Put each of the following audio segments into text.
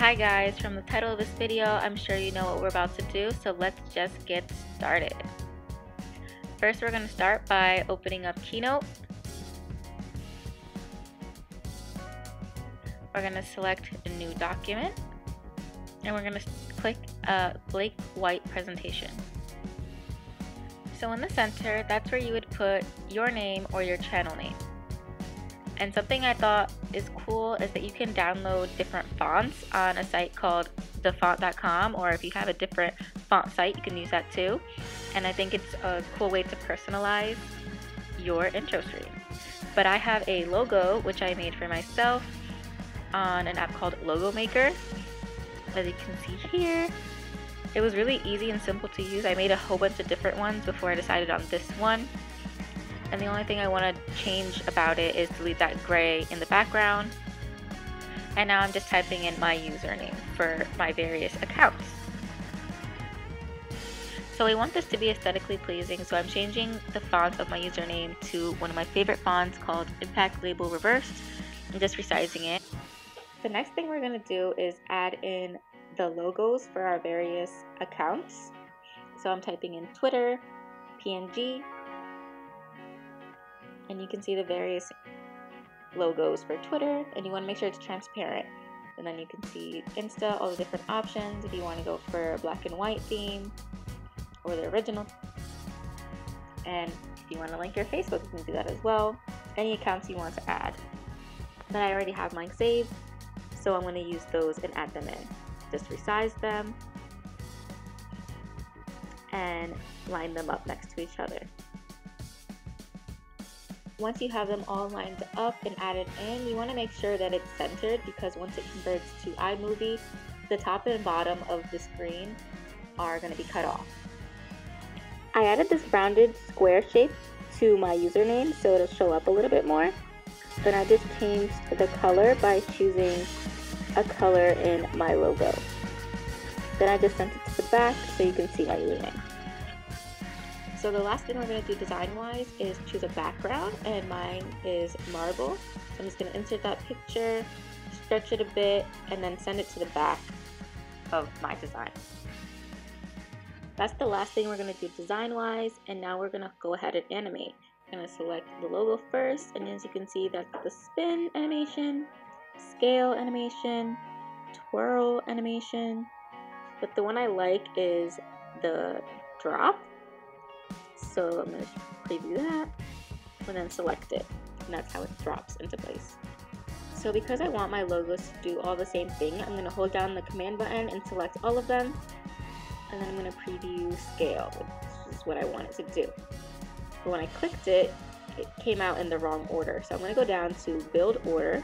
Hi guys, from the title of this video, I'm sure you know what we're about to do, so let's just get started. First, we're going to start by opening up Keynote. We're going to select a new document, and we're going to click blank white presentation. So in the center, that's where you would put your name or your channel name. And something I thought is cool is that you can download different fonts on a site called thefont.com, or if you have a different font site, you can use that too. And I think it's a cool way to personalize your intro screen. But I have a logo which I made for myself on an app called Logo Maker. As you can see here, it was really easy and simple to use. I made a whole bunch of different ones before I decided on this one. And the only thing I want to change about it is delete that gray in the background. And now I'm just typing in my username for my various accounts. So I want this to be aesthetically pleasing, so I'm changing the font of my username to one of my favorite fonts called Impact Label Reversed. I'm just resizing it. The next thing we're going to do is add in the logos for our various accounts. So I'm typing in Twitter, PNG, and you can see the various logos for Twitter, and you want to make sure it's transparent. And then you can see Insta, all the different options if you want to go for a black and white theme or the original. And if you want to link your Facebook, you can do that as well. Any accounts you want to add. But I already have mine saved, so I'm going to use those and add them in. Just resize them and line them up next to each other. Once you have them all lined up and added in, you want to make sure that it's centered, because once it converts to iMovie, the top and bottom of the screen are going to be cut off. I added this rounded square shape to my username so it'll show up a little bit more. Then I just changed the color by choosing a color in my logo. Then I just sent it to the back so you can see my username. So the last thing we're going to do design-wise is choose a background, and mine is marble. So I'm just going to insert that picture, stretch it a bit, and then send it to the back of my design. That's the last thing we're going to do design-wise, and now we're going to go ahead and animate. I'm going to select the logo first, and as you can see, that's the spin animation, scale animation, twirl animation, but the one I like is the drop. So I'm going to preview that and then select it, and that's how it drops into place. So because I want my logos to do all the same thing, I'm going to hold down the command button and select all of them, and then I'm going to preview scale, which is what I want it to do. But when I clicked it, it came out in the wrong order. So I'm going to go down to build order.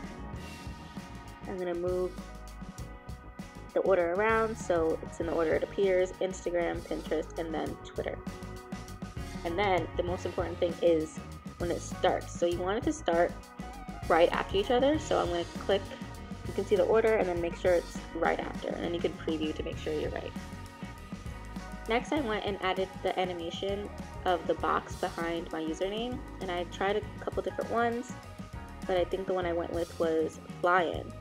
I'm going to move the order around so it's in the order it appears: Instagram, Pinterest, and then Twitter. And then the most important thing is when it starts. So you want it to start right after each other. So I'm going to click, you can see the order, and then make sure it's right after. And then you can preview to make sure you're right. Next, I went and added the animation of the box behind my username. And I tried a couple different ones, but I think the one I went with was fly-in.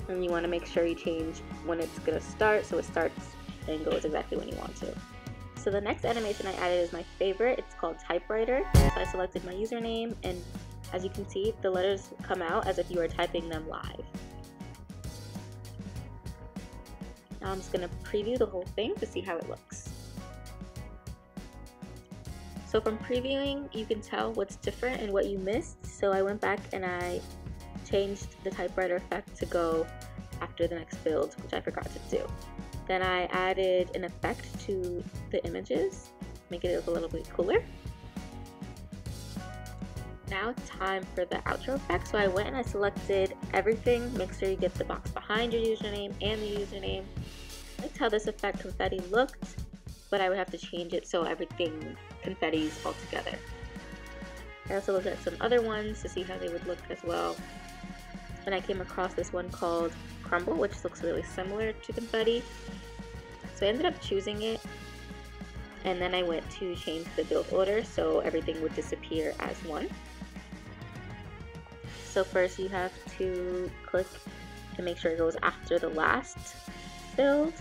And you want to make sure you change when it's going to start, so it starts and goes exactly when you want to. So the next animation I added is my favorite. It's called typewriter. So I selected my username, and as you can see, the letters come out as if you were typing them live. Now I'm just going to preview the whole thing to see how it looks. So from previewing, you can tell what's different and what you missed. So I went back and I changed the typewriter effect to go after the next build, which I forgot to do. Then I added an effect to the images, make it look a little bit cooler. Now it's time for the outro effect. So I went and I selected everything. Make sure you get the box behind your username and the username. I liked how this effect confetti looked, but I would have to change it so everything confettis all together. I also looked at some other ones to see how they would look as well. And I came across this one called Crumble, which looks really similar to confetti. So I ended up choosing it, and then I went to change the build order so everything would disappear as one. So first you have to click to make sure it goes after the last build.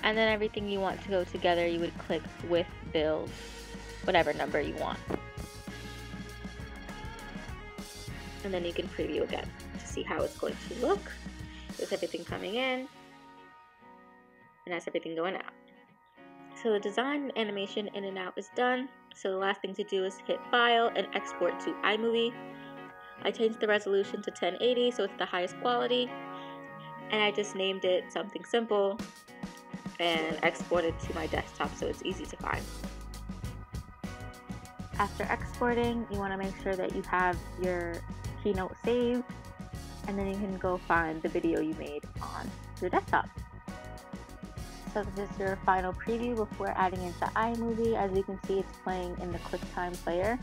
And then everything you want to go together, you would click with build, whatever number you want. And then you can preview again to see how it's going to look with everything coming in and that's everything going out. So the design animation in and out is done. So the last thing to do is hit File and Export to iMovie. I changed the resolution to 1080 so it's the highest quality. And I just named it something simple and exported to my desktop so it's easy to find. After exporting, you want to make sure that you have your Keynote saved, and then you can go find the video you made on your desktop. So this is your final preview before adding into iMovie. As you can see, it's playing in the QuickTime player.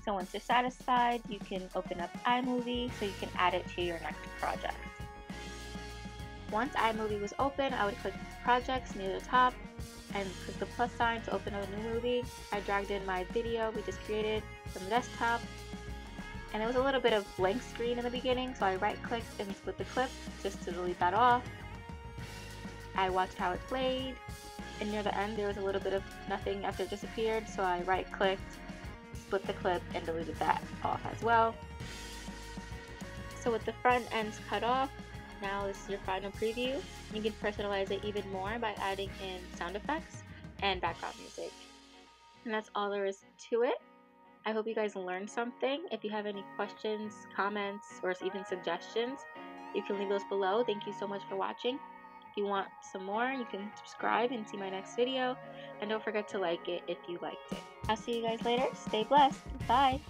So once you're satisfied, you can open up iMovie so you can add it to your next project. Once iMovie was open, I would click Projects near the top and click the plus sign to open a new movie. I dragged in my video we just created from the desktop, and there was a little bit of blank screen in the beginning, so I right-clicked and split the clip just to delete that off. I watched how it played, and near the end there was a little bit of nothing after it disappeared, so I right-clicked, split the clip, and deleted that off as well. So with the front ends cut off, now this is your final preview. You can personalize it even more by adding in sound effects and background music. And that's all there is to it. I hope you guys learned something. If you have any questions, comments, or even suggestions, you can leave those below. Thank you so much for watching. If you want some more, you can subscribe and see my next video. And don't forget to like it if you liked it. I'll see you guys later. Stay blessed. Bye.